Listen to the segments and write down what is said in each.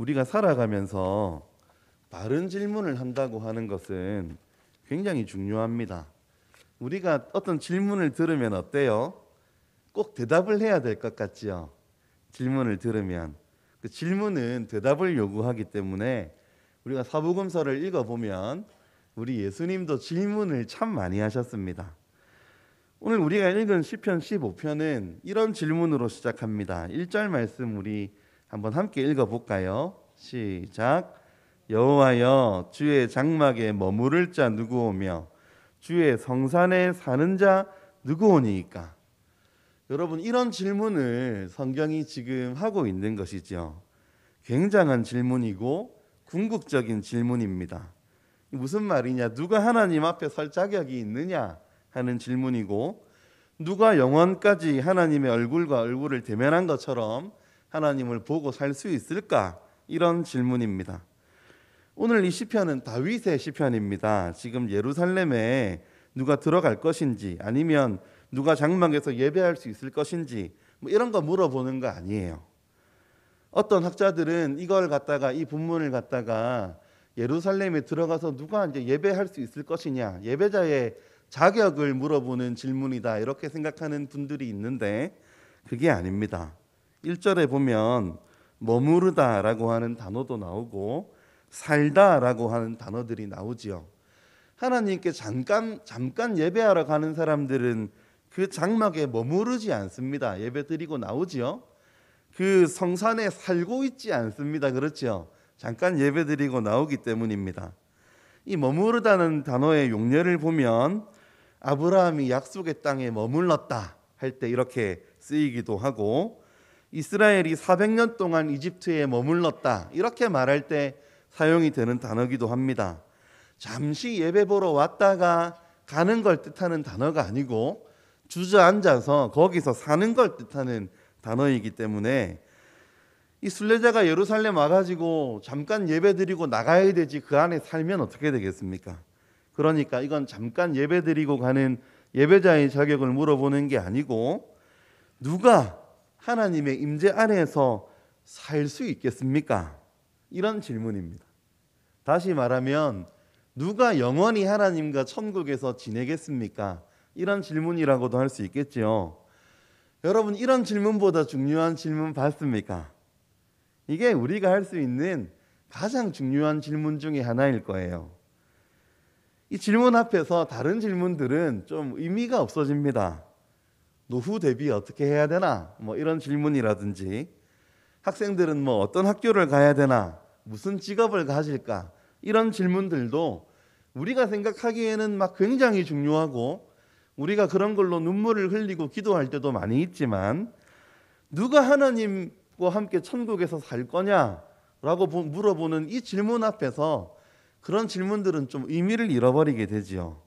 우리가 살아가면서 바른 질문을 한다고 하는 것은 굉장히 중요합니다. 우리가 어떤 질문을 들으면 어때요? 꼭 대답을 해야 될 것 같지요? 질문을 들으면 그 질문은 대답을 요구하기 때문에 우리가 사복음서를 읽어보면 우리 예수님도 질문을 참 많이 하셨습니다. 오늘 우리가 읽은 시편 15편은 이런 질문으로 시작합니다. 1절 말씀 우리 한번 함께 읽어볼까요? 시작. 여호와여, 주의 장막에 머무를 자 누구 오며 주의 성산에 사는 자 누구 오니이까? 여러분, 이런 질문을 성경이 지금 하고 있는 것이죠. 굉장한 질문이고 궁극적인 질문입니다. 무슨 말이냐? 누가 하나님 앞에 설 자격이 있느냐 하는 질문이고, 누가 영원까지 하나님의 얼굴과 얼굴을 대면한 것처럼 하나님을 보고 살 수 있을까? 이런 질문입니다. 오늘 이 시편은 다윗의 시편입니다. 지금 예루살렘에 누가 들어갈 것인지, 아니면 누가 장막에서 예배할 수 있을 것인지, 뭐 이런 거 물어보는 거 아니에요. 어떤 학자들은 이걸 갖다가, 이 본문을 갖다가 예루살렘에 들어가서 누가 이제 예배할 수 있을 것이냐, 예배자의 자격을 물어보는 질문이다, 이렇게 생각하는 분들이 있는데 그게 아닙니다. 1절에 보면 머무르다라고 하는 단어도 나오고 살다라고 하는 단어들이 나오지요. 하나님께 잠깐 예배하러 가는 사람들은 그 장막에 머무르지 않습니다. 예배 드리고 나오지요. 그 성산에 살고 있지 않습니다. 그렇죠? 잠깐 예배 드리고 나오기 때문입니다. 이 머무르다는 단어의 용례를 보면 아브라함이 약속의 땅에 머물렀다 할 때 이렇게 쓰이기도 하고, 이스라엘이 400년 동안 이집트에 머물렀다 이렇게 말할 때 사용이 되는 단어이기도 합니다. 잠시 예배 보러 왔다가 가는 걸 뜻하는 단어가 아니고 주저앉아서 거기서 사는 걸 뜻하는 단어이기 때문에 이 순례자가 예루살렘 와가지고 잠깐 예배드리고 나가야 되지 그 안에 살면 어떻게 되겠습니까? 그러니까 이건 잠깐 예배드리고 가는 예배자의 자격을 물어보는 게 아니고, 누가 하나님의 임재 안에서 살 수 있겠습니까? 이런 질문입니다. 다시 말하면 누가 영원히 하나님과 천국에서 지내겠습니까? 이런 질문이라고도 할 수 있겠죠. 여러분, 이런 질문보다 중요한 질문 받습니까? 이게 우리가 할 수 있는 가장 중요한 질문 중에 하나일 거예요. 이 질문 앞에서 다른 질문들은 좀 의미가 없어집니다. 노후 대비 어떻게 해야 되나? 뭐 이런 질문이라든지, 학생들은 뭐 어떤 학교를 가야 되나? 무슨 직업을 가질까? 이런 질문들도 우리가 생각하기에는 막 굉장히 중요하고 우리가 그런 걸로 눈물을 흘리고 기도할 때도 많이 있지만, 누가 하나님과 함께 천국에서 살 거냐라고 물어보는 이 질문 앞에서 그런 질문들은 좀 의미를 잃어버리게 되지요.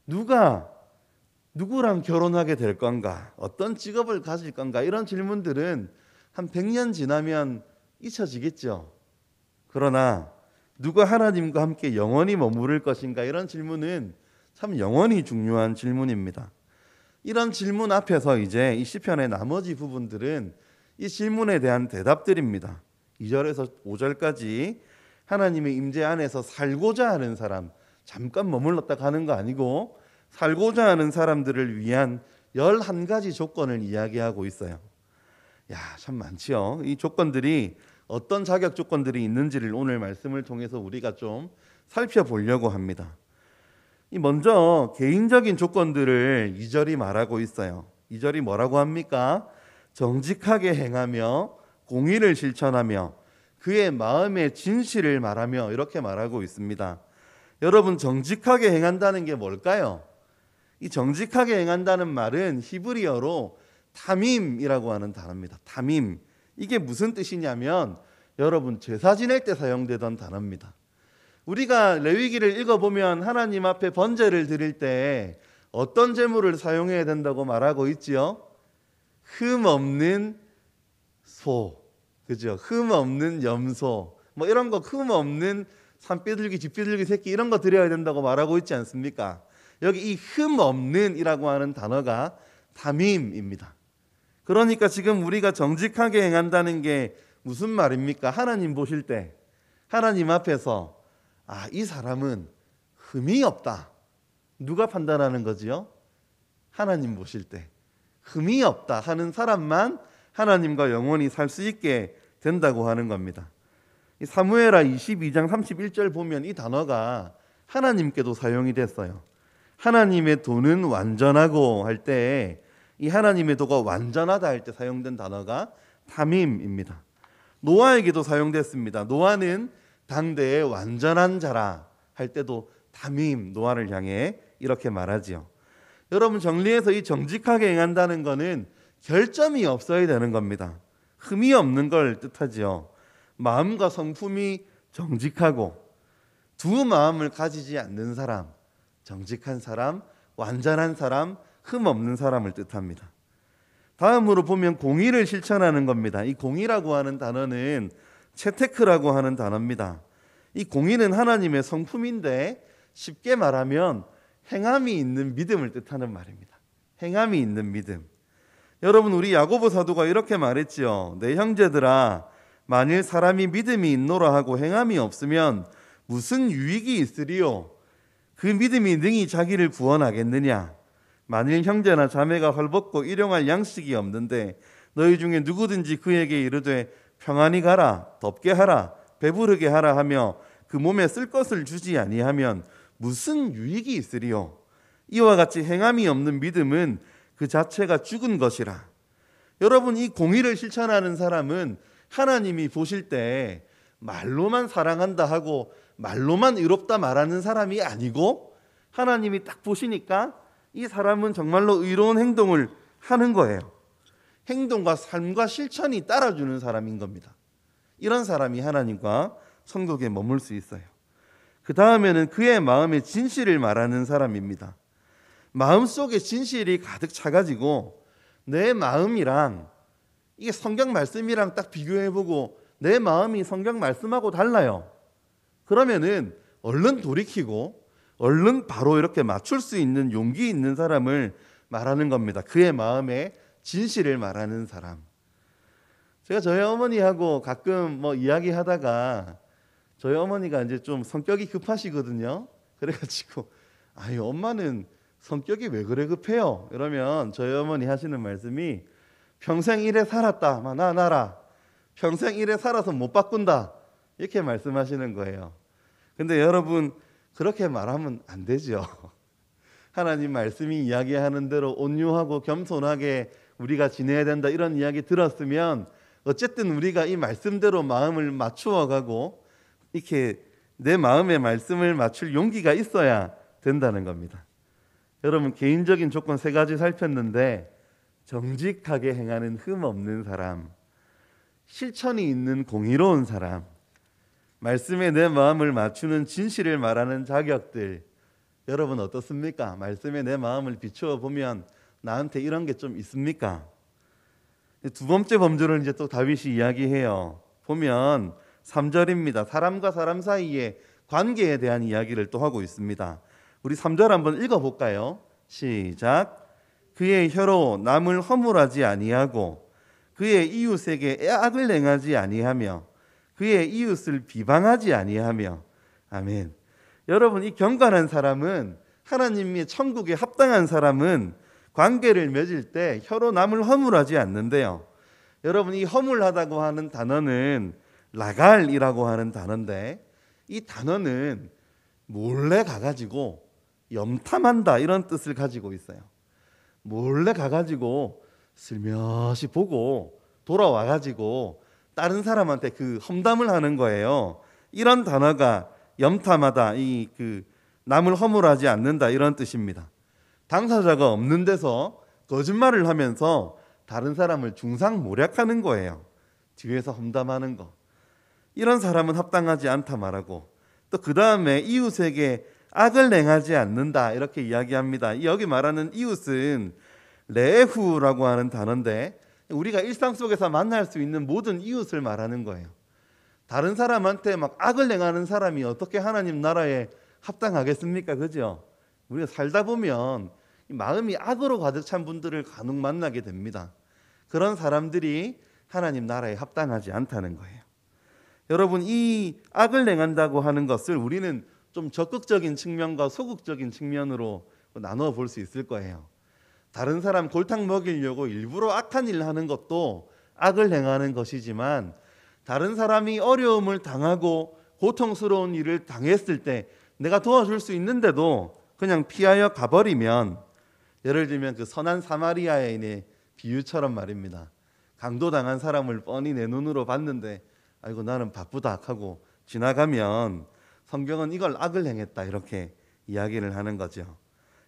누구랑 결혼하게 될 건가? 어떤 직업을 가질 건가? 이런 질문들은 한 100년 지나면 잊혀지겠죠. 그러나 누가 하나님과 함께 영원히 머무를 것인가? 이런 질문은 참 영원히 중요한 질문입니다. 이런 질문 앞에서 이제 이 시편의 나머지 부분들은 이 질문에 대한 대답들입니다. 2절에서 5절까지 하나님의 임재 안에서 살고자 하는 사람, 잠깐 머물렀다 가는 거 아니고 살고자 하는 사람들을 위한 11가지 조건을 이야기하고 있어요. 야, 참 많지요. 이 조건들이 어떤 자격 조건들이 있는지를 오늘 말씀을 통해서 우리가 좀 살펴보려고 합니다. 먼저 개인적인 조건들을 2절이 말하고 있어요. 2절이 뭐라고 합니까? 정직하게 행하며 공의를 실천하며 그의 마음의 진실을 말하며, 이렇게 말하고 있습니다. 여러분, 정직하게 행한다는 게 뭘까요? 이 정직하게 행한다는 말은 히브리어로 타밈이라고 하는 단어입니다. 타밈. 이게 무슨 뜻이냐면 여러분, 제사 지낼 때 사용되던 단어입니다. 우리가 레위기를 읽어보면 하나님 앞에 번제를 드릴 때 어떤 제물을 사용해야 된다고 말하고 있지요? 흠 없는 소, 그죠? 흠 없는 염소, 뭐 이런 거, 흠 없는 산비둘기, 쥐비둘기 새끼, 이런 거 드려야 된다고 말하고 있지 않습니까? 여기 이 흠 없는이라고 하는 단어가 타밈입니다. 그러니까 지금 우리가 정직하게 행한다는 게 무슨 말입니까? 하나님 보실 때 하나님 앞에서 이 사람은 흠이 없다. 누가 판단하는 거지요? 하나님 보실 때 흠이 없다 하는 사람만 하나님과 영원히 살 수 있게 된다고 하는 겁니다. 사무엘하 22장 31절 보면 이 단어가 하나님께도 사용이 됐어요. 하나님의 도는 완전하고 할 때 이 하나님의 도가 완전하다 할 때 사용된 단어가 타밈입니다. 노아에게도 사용됐습니다. 노아는 당대의 완전한 자라 할 때도 타밈, 노아를 향해 이렇게 말하지요. 여러분, 정리해서 이 정직하게 행한다는 것은 결점이 없어야 되는 겁니다. 흠이 없는 걸 뜻하지요. 마음과 성품이 정직하고 두 마음을 가지지 않는 사람, 정직한 사람, 완전한 사람, 흠 없는 사람을 뜻합니다. 다음으로 보면 공의를 실천하는 겁니다. 이 공의라고 하는 단어는 채테크라고 하는 단어입니다. 이 공의는 하나님의 성품인데 쉽게 말하면 행함이 있는 믿음을 뜻하는 말입니다. 행함이 있는 믿음. 여러분, 우리 야고보 사도가 이렇게 말했지요. 내 형제들아, 만일 사람이 믿음이 있노라 하고 행함이 없으면 무슨 유익이 있으리요? 그 믿음이 능히 자기를 구원하겠느냐? 만일 형제나 자매가 헐벗고 일용할 양식이 없는데 너희 중에 누구든지 그에게 이르되 평안히 가라, 덥게 하라, 배부르게 하라 하며 그 몸에 쓸 것을 주지 아니하면 무슨 유익이 있으리요? 이와 같이 행함이 없는 믿음은 그 자체가 죽은 것이라. 여러분, 이 공의를 실천하는 사람은 하나님이 보실 때 말로만 사랑한다 하고 말로만 의롭다 말하는 사람이 아니고 하나님이 딱 보시니까 이 사람은 정말로 의로운 행동을 하는 거예요. 행동과 삶과 실천이 따라주는 사람인 겁니다. 이런 사람이 하나님과 천국에 머물 수 있어요. 그 다음에는 그의 마음의 진실을 말하는 사람입니다. 마음속에 진실이 가득 차가지고 내 마음이랑 이게 성경 말씀이랑 딱 비교해보고 내 마음이 성경 말씀하고 달라요. 그러면은 얼른 돌이키고 얼른 바로 이렇게 맞출 수 있는 용기 있는 사람을 말하는 겁니다. 그의 마음의 진실을 말하는 사람. 제가 저희 어머니하고 가끔 이야기하다가 저희 어머니가 이제 좀 성격이 급하시거든요. 그래가지고 엄마는 성격이 왜 그래 급해요? 이러면 저희 어머니 하시는 말씀이 평생 이래 살았다, 나라. 평생 이래 살아서 못 바꾼다. 이렇게 말씀하시는 거예요. 근데 여러분, 그렇게 말하면 안 되죠. 하나님 말씀이 이야기하는 대로 온유하고 겸손하게 우리가 지내야 된다, 이런 이야기 들었으면 어쨌든 우리가 이 말씀대로 마음을 맞추어 가고 이렇게 내 마음의 말씀을 맞출 용기가 있어야 된다는 겁니다. 여러분, 개인적인 조건 3가지 살폈는데 정직하게 행하는 흠 없는 사람, 실천이 있는 공의로운 사람, 말씀에 내 마음을 맞추는 진실을 말하는 자격들, 여러분 어떻습니까? 말씀에 내 마음을 비추어 보면 나한테 이런 게 좀 있습니까? 두 번째 범주를 이제 또 다윗이 이야기해요. 보면 3절입니다. 사람과 사람 사이의 관계에 대한 이야기를 또 하고 있습니다. 우리 3절 한번 읽어볼까요? 시작. 그의 혀로 남을 허물하지 아니하고 그의 이웃에게 악을 행하지 아니하며 그의 이웃을 비방하지 아니하며. 아멘. 여러분, 이 경건한 사람은, 하나님의 천국에 합당한 사람은 관계를 맺을 때 혀로 남을 허물하지 않는데요. 여러분, 이 허물하다고 하는 단어는 라갈이라고 하는 단어인데 이 단어는 몰래 가가지고 염탐한다, 이런 뜻을 가지고 있어요. 몰래 가가지고 슬며시 보고 돌아와가지고 다른 사람한테 그 험담을 하는 거예요. 이런 단어가 염탐하다, 남을 허물하지 않는다, 이런 뜻입니다. 당사자가 없는 데서 거짓말을 하면서 다른 사람을 중상모략하는 거예요. 뒤에서 험담하는 거. 이런 사람은 합당하지 않다 말하고, 또 그 다음에 이웃에게 악을 행하지 않는다, 이렇게 이야기합니다. 여기 말하는 이웃은 레후라고 하는 단어인데 우리가 일상 속에서 만날 수 있는 모든 이웃을 말하는 거예요. 다른 사람한테 막 악을 행하는 사람이 어떻게 하나님 나라에 합당하겠습니까? 그죠? 우리가 살다 보면 마음이 악으로 가득 찬 분들을 간혹 만나게 됩니다. 그런 사람들이 하나님 나라에 합당하지 않다는 거예요. 여러분, 이 악을 행한다고 하는 것을 우리는 좀 적극적인 측면과 소극적인 측면으로 나누어 볼 수 있을 거예요. 다른 사람 골탕 먹이려고 일부러 악한 일을 하는 것도 악을 행하는 것이지만, 다른 사람이 어려움을 당하고 고통스러운 일을 당했을 때 내가 도와줄 수 있는데도 그냥 피하여 가버리면, 예를 들면 그 선한 사마리아인의 비유처럼 말입니다. 강도당한 사람을 뻔히 내 눈으로 봤는데 아이고 나는 바쁘다 하고 지나가면 성경은 이걸 악을 행했다 이렇게 이야기를 하는 거죠.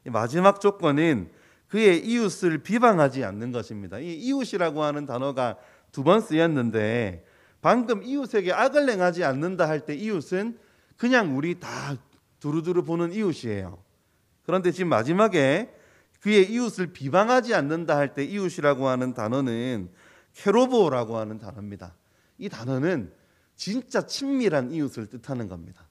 마지막 조건은 그의 이웃을 비방하지 않는 것입니다. 이 이웃이라고 하는 단어가 2번 쓰였는데, 방금 이웃에게 악을 행하지 않는다 할 때 이웃은 그냥 우리 다 두루두루 보는 이웃이에요. 그런데 지금 마지막에 그의 이웃을 비방하지 않는다 할 때 이웃이라고 하는 단어는 케로보라고 하는 단어입니다. 이 단어는 진짜 친밀한 이웃을 뜻하는 겁니다.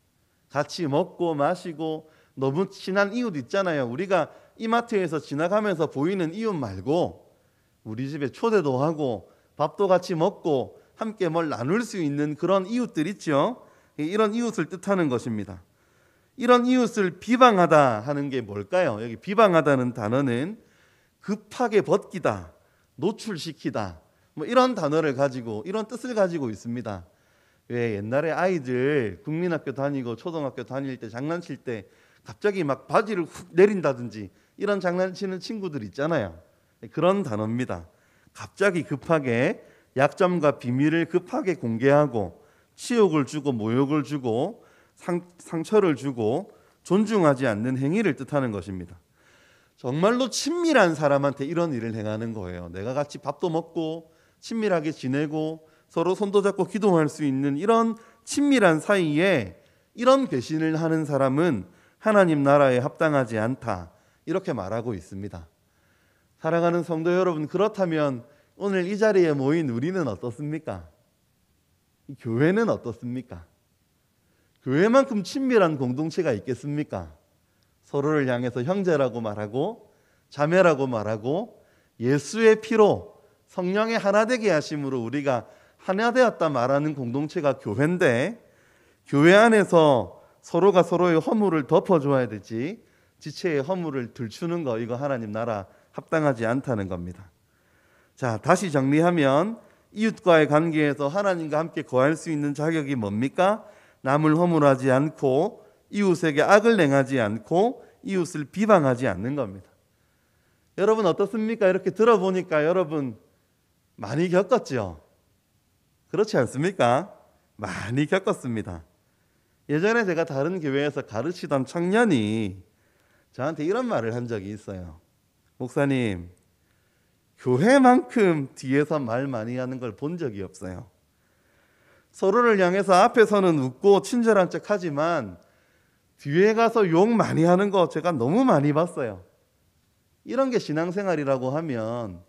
같이 먹고 마시고 너무 친한 이웃 있잖아요. 우리가 이마트에서 지나가면서 보이는 이웃 말고 우리 집에 초대도 하고 밥도 같이 먹고 함께 뭘 나눌 수 있는 그런 이웃들 있죠. 이런 이웃을 뜻하는 것입니다. 이런 이웃을 비방하다 하는 게 뭘까요? 여기 비방하다는 단어는 급하게 벗기다, 노출시키다, 뭐 이런 단어를 가지고 이런 뜻을 가지고 있습니다. 왜 옛날에 아이들 국민학교 다니고 초등학교 다닐 때 장난칠 때 갑자기 막 바지를 훅 내린다든지 이런 장난치는 친구들 있잖아요. 그런 단어입니다. 갑자기 급하게 약점과 비밀을 급하게 공개하고 치욕을 주고 모욕을 주고 상처를 주고 존중하지 않는 행위를 뜻하는 것입니다. 정말로 친밀한 사람한테 이런 일을 행하는 거예요. 내가 같이 밥도 먹고 친밀하게 지내고 서로 손도 잡고 기도할 수 있는 이런 친밀한 사이에 이런 배신을 하는 사람은 하나님 나라에 합당하지 않다, 이렇게 말하고 있습니다. 사랑하는 성도 여러분, 그렇다면 오늘 이 자리에 모인 우리는 어떻습니까? 이 교회는 어떻습니까? 교회만큼 친밀한 공동체가 있겠습니까? 서로를 향해서 형제라고 말하고 자매라고 말하고 예수의 피로 성령의 하나 되게 하심으로 우리가 하나 되었다 말하는 공동체가 교회인데, 교회 안에서 서로가 서로의 허물을 덮어줘야 되지 지체의 허물을 들추는 거, 이거 하나님 나라 합당하지 않다는 겁니다. 자, 다시 정리하면 이웃과의 관계에서 하나님과 함께 거할 수 있는 자격이 뭡니까? 남을 허물하지 않고 이웃에게 악을 행하지 않고 이웃을 비방하지 않는 겁니다. 여러분 어떻습니까? 이렇게 들어보니까 여러분 많이 겪었죠? 그렇지 않습니까? 많이 겪었습니다. 예전에 제가 다른 교회에서 가르치던 청년이 저한테 이런 말을 한 적이 있어요. 목사님, 교회만큼 뒤에서 말 많이 하는 걸 본 적이 없어요. 서로를 향해서 앞에서는 웃고 친절한 척 하지만 뒤에 가서 욕 많이 하는 거 제가 너무 많이 봤어요. 이런 게 신앙생활이라고 하면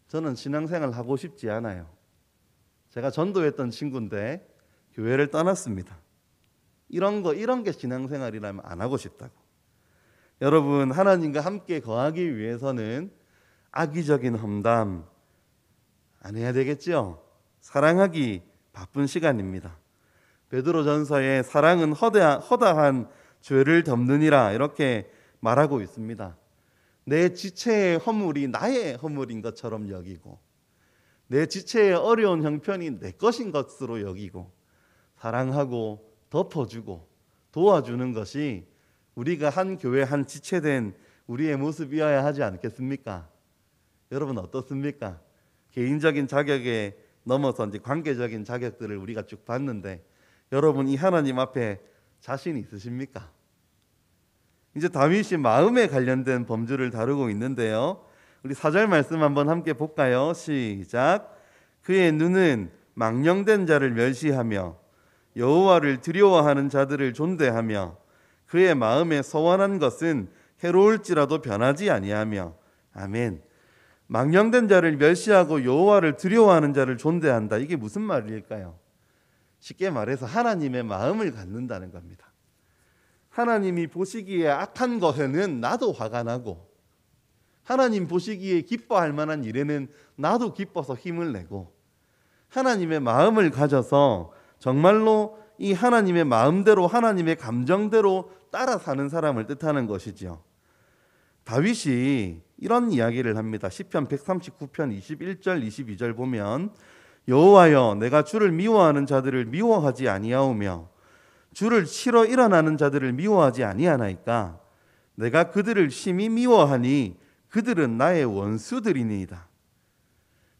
저는 신앙생활 하고 싶지 않아요. 제가 전도했던 친구인데 교회를 떠났습니다. 이런 게 신앙생활이라면 안 하고 싶다고. 여러분, 하나님과 함께 거하기 위해서는 악의적인 험담 안 해야 되겠죠? 사랑하기 바쁜 시간입니다. 베드로전서에 사랑은 허다한 죄를 덮느니라 이렇게 말하고 있습니다. 내 지체의 허물이 나의 허물인 것처럼 여기고 내 지체의 어려운 형편이 내 것인 것으로 여기고 사랑하고 덮어주고 도와주는 것이 우리가 한 교회 한 지체된 우리의 모습이어야 하지 않겠습니까? 여러분 어떻습니까? 개인적인 자격에 넘어서 이제 관계적인 자격들을 우리가 쭉 봤는데 여러분 이 하나님 앞에 자신 있으십니까? 이제 다윗이 마음에 관련된 범주를 다루고 있는데요. 우리 4절 말씀 한번 함께 볼까요? 시작. 그의 눈은 망령된 자를 멸시하며 여호와를 두려워하는 자들을 존대하며 그의 마음에 서원한 것은 해로울지라도 변하지 아니하며. 아멘. 망령된 자를 멸시하고 여호와를 두려워하는 자를 존대한다. 이게 무슨 말일까요? 쉽게 말해서 하나님의 마음을 갖는다는 겁니다. 하나님이 보시기에 악한 것에는 나도 화가 나고 하나님 보시기에 기뻐할 만한 일에는 나도 기뻐서 힘을 내고 하나님의 마음을 가져서 정말로 이 하나님의 마음대로 하나님의 감정대로 따라 사는 사람을 뜻하는 것이지요. 다윗이 이런 이야기를 합니다. 시편 139편 21절 22절 보면 여호와여 내가 주를 미워하는 자들을 미워하지 아니하오며 주를 치러 일어나는 자들을 미워하지 아니하나이까 내가 그들을 심히 미워하니 그들은 나의 원수들이니이다.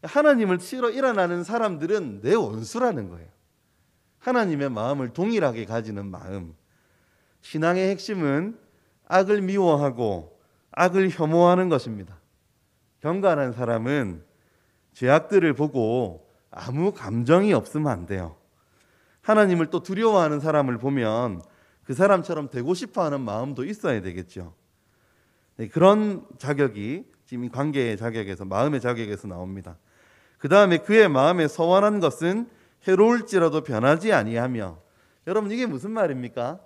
하나님을 치러 일어나는 사람들은 내 원수라는 거예요. 하나님의 마음을 동일하게 가지는 마음. 신앙의 핵심은 악을 미워하고 악을 혐오하는 것입니다. 경건한 사람은 죄악들을 보고 아무 감정이 없으면 안 돼요. 하나님을 또 두려워하는 사람을 보면 그 사람처럼 되고 싶어하는 마음도 있어야 되겠죠. 네, 그런 자격이 지금 이 관계의 자격에서, 마음의 자격에서 나옵니다. 그 다음에 그의 마음에 서원한 것은 해로울지라도 변하지 아니하며. 여러분 이게 무슨 말입니까?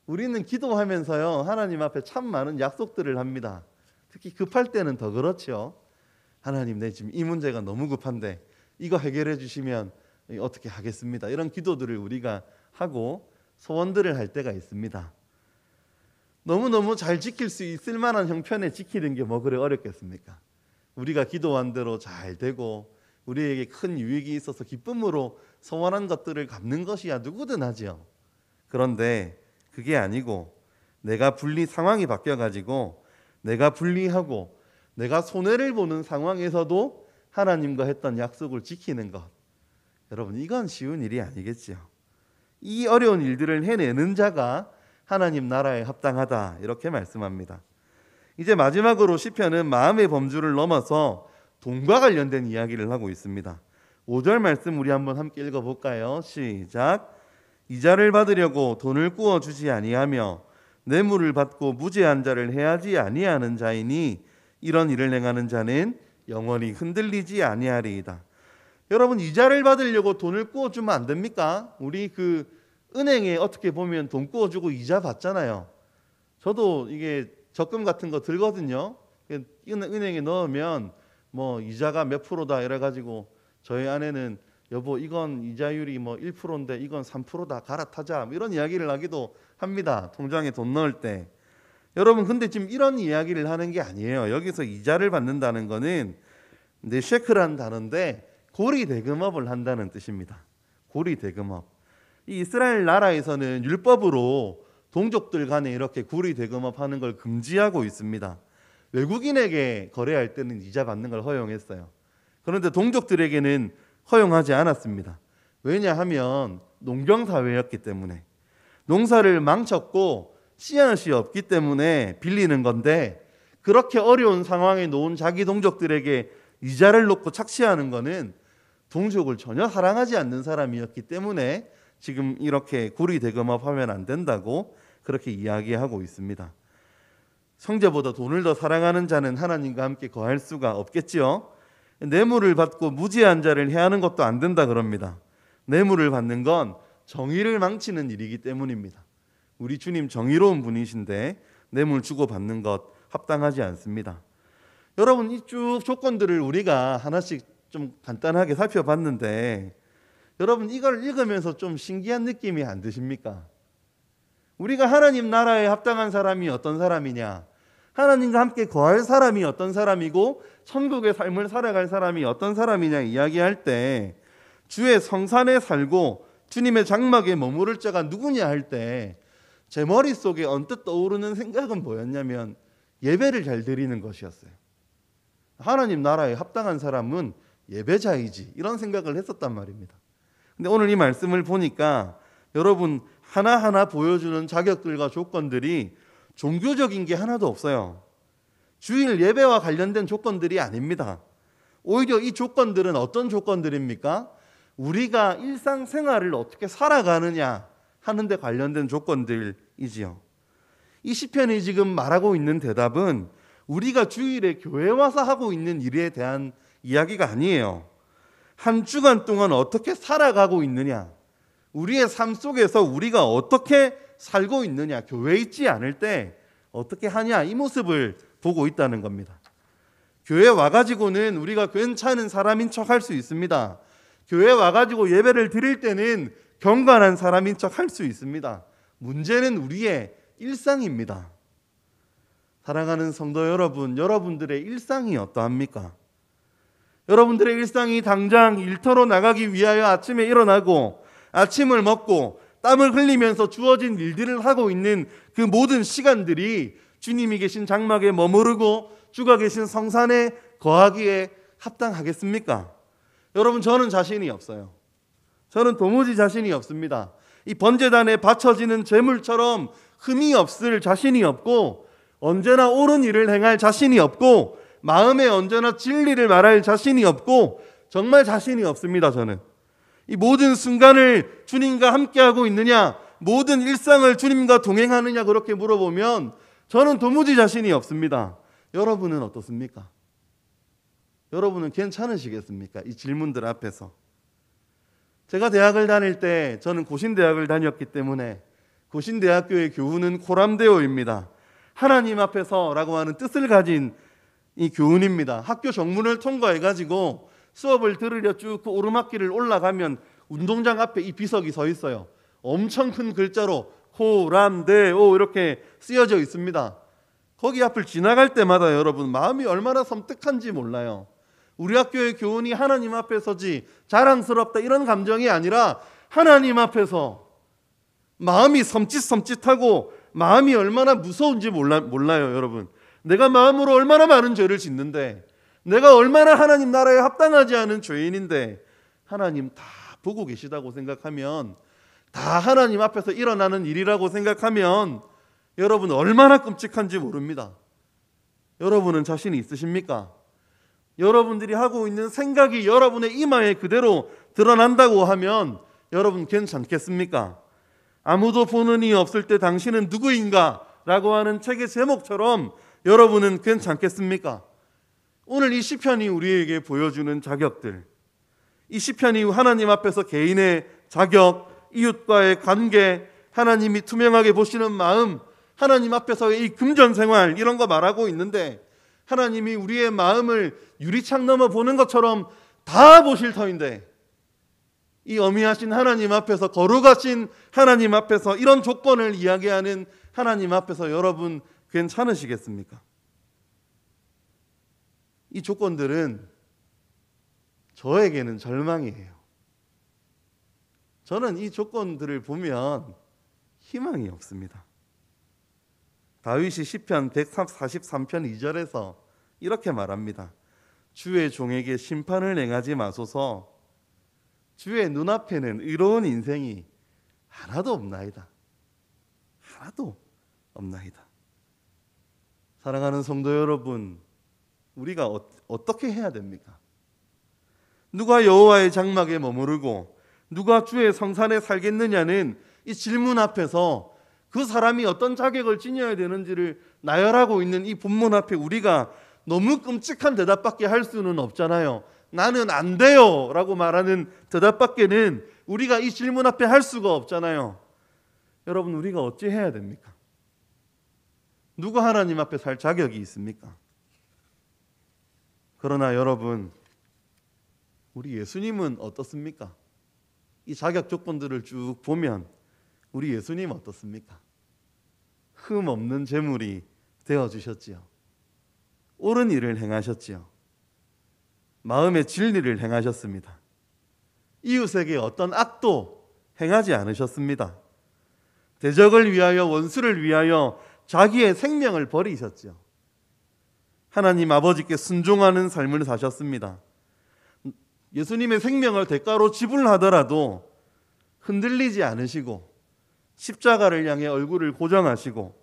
우리는 기도하면서요 하나님 앞에 참 많은 약속들을 합니다. 특히 급할 때는 더 그렇죠. 하나님 내 지금 이 문제가 너무 급한데 이거 해결해 주시면 어떻게 하겠습니다. 이런 기도들을 우리가 하고 소원들을 할 때가 있습니다. 너무너무 잘 지킬 수 있을 만한 형편에 지키는 게 뭐 그래 어렵겠습니까? 우리가 기도한 대로 잘 되고 우리에게 큰 유익이 있어서 기쁨으로 소원한 것들을 갚는 것이야 누구든 하죠. 그런데 그게 아니고 내가 상황이 바뀌어가지고 내가 불리하고 내가 손해를 보는 상황에서도 하나님과 했던 약속을 지키는 것. 여러분 이건 쉬운 일이 아니겠죠. 이 어려운 일들을 해내는 자가 하나님 나라에 합당하다 이렇게 말씀합니다. 이제 마지막으로 시편은 마음의 범주를 넘어서 돈과 관련된 이야기를 하고 있습니다. 5절 말씀 우리 한번 함께 읽어볼까요? 시작. 이자를 받으려고 돈을 꾸어 주지 아니하며 뇌물을 받고 무죄한 자를 해하지 아니하는 자이니 이런 일을 행하는 자는 영원히 흔들리지 아니하리이다. 여러분 이자를 받으려고 돈을 꾸어 주면 안 됩니까? 우리 그 은행에 어떻게 보면 돈 꾸어 주고 이자 받잖아요. 저도 이게 적금 같은 거 들거든요. 은행에 넣으면 뭐 이자가 몇 프로다 이래 가지고 저희 아내는 여보 이건 이자율이 뭐 1%인데 이건 3%다 갈아타자 이런 이야기를 하기도 합니다. 통장에 돈 넣을 때. 여러분 근데 지금 이런 이야기를 하는 게 아니에요. 여기서 이자를 받는다는 거는 쉐크라는 단어인데 고리 대금업을 한다는 뜻입니다. 고리 대금업. 이 이스라엘 나라에서는 율법으로 동족들 간에 이렇게 고리 대금업 하는 걸 금지하고 있습니다. 외국인에게 거래할 때는 이자 받는 걸 허용했어요. 그런데 동족들에게는 허용하지 않았습니다. 왜냐하면 농경사회였기 때문에 농사를 망쳤고 씨앗이 없기 때문에 빌리는 건데 그렇게 어려운 상황에 놓은 자기 동족들에게 이자를 놓고 착취하는 것은 동족을 전혀 사랑하지 않는 사람이었기 때문에 지금 이렇게 고리 대금업하면 안 된다고 그렇게 이야기하고 있습니다. 형제보다 돈을 더 사랑하는 자는 하나님과 함께 거할 수가 없겠지요. 뇌물을 받고 무죄한 자를 해하는 것도 안 된다 그럽니다. 뇌물을 받는 건 정의를 망치는 일이기 때문입니다. 우리 주님 정의로운 분이신데 뇌물 주고 받는 것 합당하지 않습니다. 여러분 이 쭉 조건들을 우리가 하나씩 좀 간단하게 살펴봤는데 여러분 이걸 읽으면서 좀 신기한 느낌이 안 드십니까? 우리가 하나님 나라에 합당한 사람이 어떤 사람이냐? 하나님과 함께 거할 사람이 어떤 사람이고 천국의 삶을 살아갈 사람이 어떤 사람이냐 이야기할 때 주의 성산에 살고 주님의 장막에 머무를 자가 누구냐 할 때 제 머릿속에 언뜻 떠오르는 생각은 뭐였냐면 예배를 잘 드리는 것이었어요. 하나님 나라에 합당한 사람은 예배자이지 이런 생각을 했었단 말입니다. 근데 오늘 이 말씀을 보니까 여러분 하나하나 보여주는 자격들과 조건들이 종교적인 게 하나도 없어요. 주일 예배와 관련된 조건들이 아닙니다. 오히려 이 조건들은 어떤 조건들입니까? 우리가 일상생활을 어떻게 살아가느냐 하는 데 관련된 조건들이지요. 이 시편이 지금 말하고 있는 대답은 우리가 주일에 교회 와서 하고 있는 일에 대한 이야기가 아니에요. 한 주간 동안 어떻게 살아가고 있느냐, 우리의 삶 속에서 우리가 어떻게 살고 있느냐, 교회에 있지 않을 때 어떻게 하냐 이 모습을 보고 있다는 겁니다. 교회 와가지고는 우리가 괜찮은 사람인 척 할 수 있습니다. 교회 와가지고 예배를 드릴 때는 경건한 사람인 척 할 수 있습니다. 문제는 우리의 일상입니다. 사랑하는 성도 여러분, 여러분들의 일상이 어떠합니까? 여러분들의 일상이 당장 일터로 나가기 위하여 아침에 일어나고 아침을 먹고 땀을 흘리면서 주어진 일들을 하고 있는 그 모든 시간들이 주님이 계신 장막에 머무르고 주가 계신 성산에 거하기에 합당하겠습니까? 여러분, 저는 자신이 없어요. 저는 도무지 자신이 없습니다. 이 번제단에 바쳐지는 제물처럼 흠이 없을 자신이 없고, 언제나 옳은 일을 행할 자신이 없고, 마음에 언제나 진리를 말할 자신이 없고, 정말 자신이 없습니다. 저는 이 모든 순간을 주님과 함께하고 있느냐, 모든 일상을 주님과 동행하느냐 그렇게 물어보면 저는 도무지 자신이 없습니다. 여러분은 어떻습니까? 여러분은 괜찮으시겠습니까? 이 질문들 앞에서. 제가 대학을 다닐 때 저는 고신대학을 다녔기 때문에 고신대학교의 교훈은 코람데오입니다. 하나님 앞에서라고 하는 뜻을 가진 이 교훈입니다. 학교 정문을 통과해가지고 수업을 들으려 쭉 그 오르막길을 올라가면 운동장 앞에 이 비석이 서 있어요. 엄청 큰 글자로 코람데오 이렇게 쓰여져 있습니다. 거기 앞을 지나갈 때마다 여러분 마음이 얼마나 섬뜩한지 몰라요. 우리 학교의 교훈이 하나님 앞에 서지 자랑스럽다 이런 감정이 아니라 하나님 앞에서 마음이 섬찟섬찟하고 마음이 얼마나 무서운지 몰라요 여러분. 내가 마음으로 얼마나 많은 죄를 짓는데, 내가 얼마나 하나님 나라에 합당하지 않은 죄인인데 하나님 다 보고 계시다고 생각하면, 다 하나님 앞에서 일어나는 일이라고 생각하면 여러분 얼마나 끔찍한지 모릅니다. 여러분은 자신이 있으십니까? 여러분들이 하고 있는 생각이 여러분의 이마에 그대로 드러난다고 하면 여러분 괜찮겠습니까? 아무도 보는 이 없을 때 당신은 누구인가? 라고 하는 책의 제목처럼 여러분은 괜찮겠습니까? 오늘 이 시편이 우리에게 보여주는 자격들, 이 시편이 하나님 앞에서 개인의 자격, 이웃과의 관계, 하나님이 투명하게 보시는 마음, 하나님 앞에서의 이 금전생활 이런 거 말하고 있는데, 하나님이 우리의 마음을 유리창 넘어 보는 것처럼 다 보실 터인데, 이 어미하신 하나님 앞에서, 거룩하신 하나님 앞에서 이런 조건을 이야기하는 하나님 앞에서 여러분 괜찮으시겠습니까? 이 조건들은 저에게는 절망이에요. 저는 이 조건들을 보면 희망이 없습니다. 다윗이 시편 143편 2절에서 이렇게 말합니다. 주의 종에게 심판을 행하지 마소서. 주의 눈앞에는 의로운 인생이 하나도 없나이다. 하나도 없나이다. 사랑하는 성도 여러분, 우리가 어떻게 해야 됩니까? 누가 여호와의 장막에 머무르고 누가 주의 성산에 살겠느냐는 이 질문 앞에서 그 사람이 어떤 자격을 지녀야 되는지를 나열하고 있는 이 본문 앞에 우리가 너무 끔찍한 대답밖에 할 수는 없잖아요. 나는 안 돼요 라고 말하는 대답밖에는 우리가 이 질문 앞에 할 수가 없잖아요. 여러분, 우리가 어찌 해야 됩니까? 누가 하나님 앞에 살 자격이 있습니까? 그러나 여러분, 우리 예수님은 어떻습니까? 이 자격 조건들을 쭉 보면 우리 예수님 어떻습니까? 흠 없는 제물이 되어주셨지요. 옳은 일을 행하셨지요. 마음의 진리를 행하셨습니다. 이웃에게 어떤 악도 행하지 않으셨습니다. 대적을 위하여, 원수를 위하여 자기의 생명을 버리셨지요. 하나님 아버지께 순종하는 삶을 사셨습니다. 예수님의 생명을 대가로 지불하더라도 흔들리지 않으시고 십자가를 향해 얼굴을 고정하시고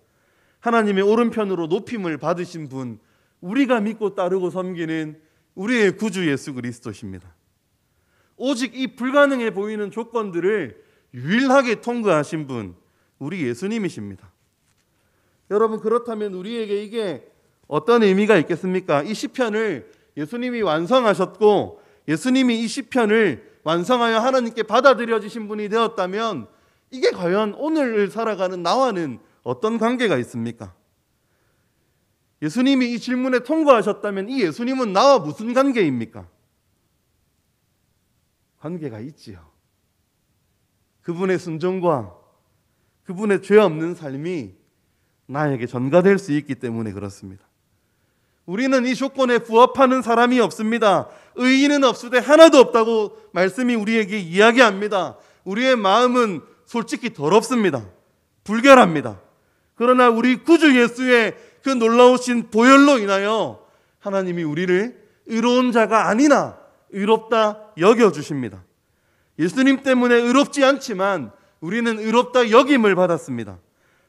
하나님의 오른편으로 높임을 받으신 분, 우리가 믿고 따르고 섬기는 우리의 구주 예수 그리스도십니다. 오직 이 불가능해 보이는 조건들을 유일하게 통과하신 분, 우리 예수님이십니다. 여러분, 그렇다면 우리에게 이게 어떤 의미가 있겠습니까? 이 시편을 예수님이 완성하셨고 예수님이 이 시편을 완성하여 하나님께 받아들여지신 분이 되었다면 이게 과연 오늘을 살아가는 나와는 어떤 관계가 있습니까? 예수님이 이 질문에 통과하셨다면 이 예수님은 나와 무슨 관계입니까? 관계가 있지요. 그분의 순종과 그분의 죄 없는 삶이 나에게 전가될 수 있기 때문에 그렇습니다. 우리는 이 조건에 부합하는 사람이 없습니다. 의인은 없으되 하나도 없다고 말씀이 우리에게 이야기합니다. 우리의 마음은 솔직히 더럽습니다. 불결합니다. 그러나 우리 구주 예수의 그 놀라우신 보혈로 인하여 하나님이 우리를 의로운 자가 아니나 의롭다 여겨주십니다. 예수님 때문에 의롭지 않지만 우리는 의롭다 여김을 받았습니다.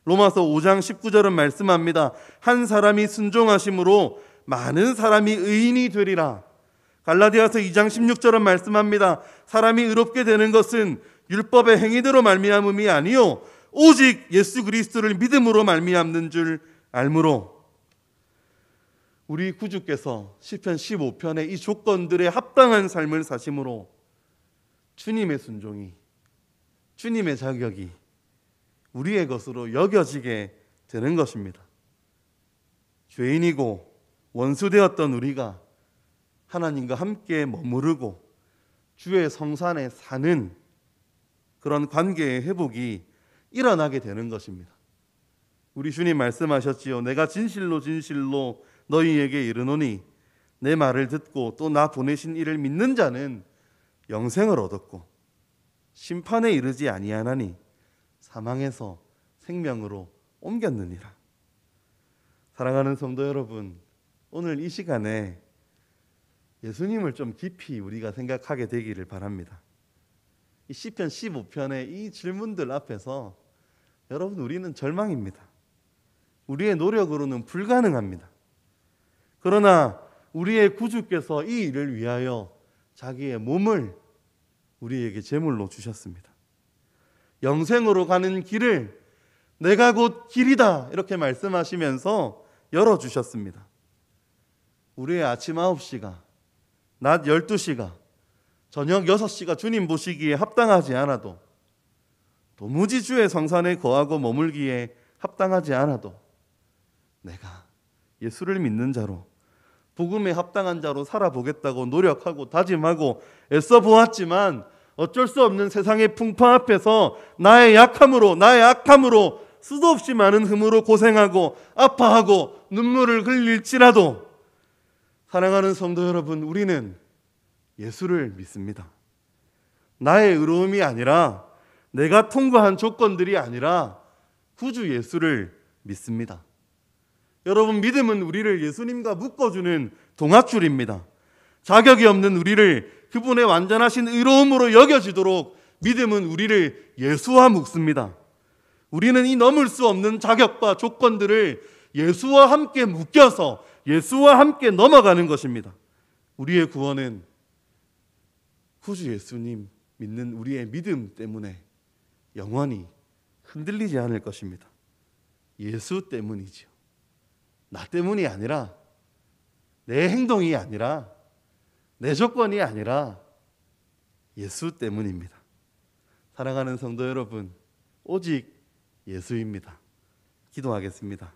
로마서 5장 19절은 말씀합니다. 한 사람이 순종하심으로 많은 사람이 의인이 되리라. 갈라디아서 2장 16절은 말씀합니다. 사람이 의롭게 되는 것은 율법의 행위대로 말미암음이 아니요 오직 예수 그리스도를 믿음으로 말미암는 줄 알므로. 우리 구주께서 시편 15편의 이 조건들에 합당한 삶을 사심으로 주님의 순종이, 주님의 자격이 우리의 것으로 여겨지게 되는 것입니다. 죄인이고 원수되었던 우리가 하나님과 함께 머무르고 주의 성산에 사는 그런 관계의 회복이 일어나게 되는 것입니다. 우리 주님 말씀하셨지요. 내가 진실로 진실로 너희에게 이르노니 내 말을 듣고 또 나 보내신 이를 믿는 자는 영생을 얻었고 심판에 이르지 아니하나니 사망에서 생명으로 옮겼느니라. 사랑하는 성도 여러분, 오늘 이 시간에 예수님을 좀 깊이 우리가 생각하게 되기를 바랍니다. 이 시편 15편의 이 질문들 앞에서 여러분, 우리는 절망입니다. 우리의 노력으로는 불가능합니다. 그러나 우리의 구주께서 이 일을 위하여 자기의 몸을 우리에게 제물로 주셨습니다. 영생으로 가는 길을 내가 곧 길이다 이렇게 말씀하시면서 열어주셨습니다. 우리의 아침 9시가, 낮 12시가, 저녁 6시가 주님 보시기에 합당하지 않아도, 도무지 주의 성산에 거하고 머물기에 합당하지 않아도 내가 예수를 믿는 자로, 복음에 합당한 자로 살아보겠다고 노력하고 다짐하고 애써 보았지만 어쩔 수 없는 세상의 풍파 앞에서 나의 악함으로 수도 없이 많은 흠으로 고생하고 아파하고 눈물을 흘릴지라도 사랑하는 성도 여러분, 우리는 예수를 믿습니다. 나의 의로움이 아니라, 내가 통과한 조건들이 아니라 구주 예수를 믿습니다. 여러분, 믿음은 우리를 예수님과 묶어주는 동아줄입니다. 자격이 없는 우리를 그분의 완전하신 의로움으로 여겨지도록 믿음은 우리를 예수와 묶습니다. 우리는 이 넘을 수 없는 자격과 조건들을 예수와 함께 묶여서 예수와 함께 넘어가는 것입니다. 우리의 구원은 구주 예수님 믿는 우리의 믿음 때문에 영원히 흔들리지 않을 것입니다. 예수 때문이지요. 나 때문이 아니라, 내 행동이 아니라, 내 조건이 아니라 예수 때문입니다. 사랑하는 성도 여러분, 오직 예수입니다. 기도하겠습니다.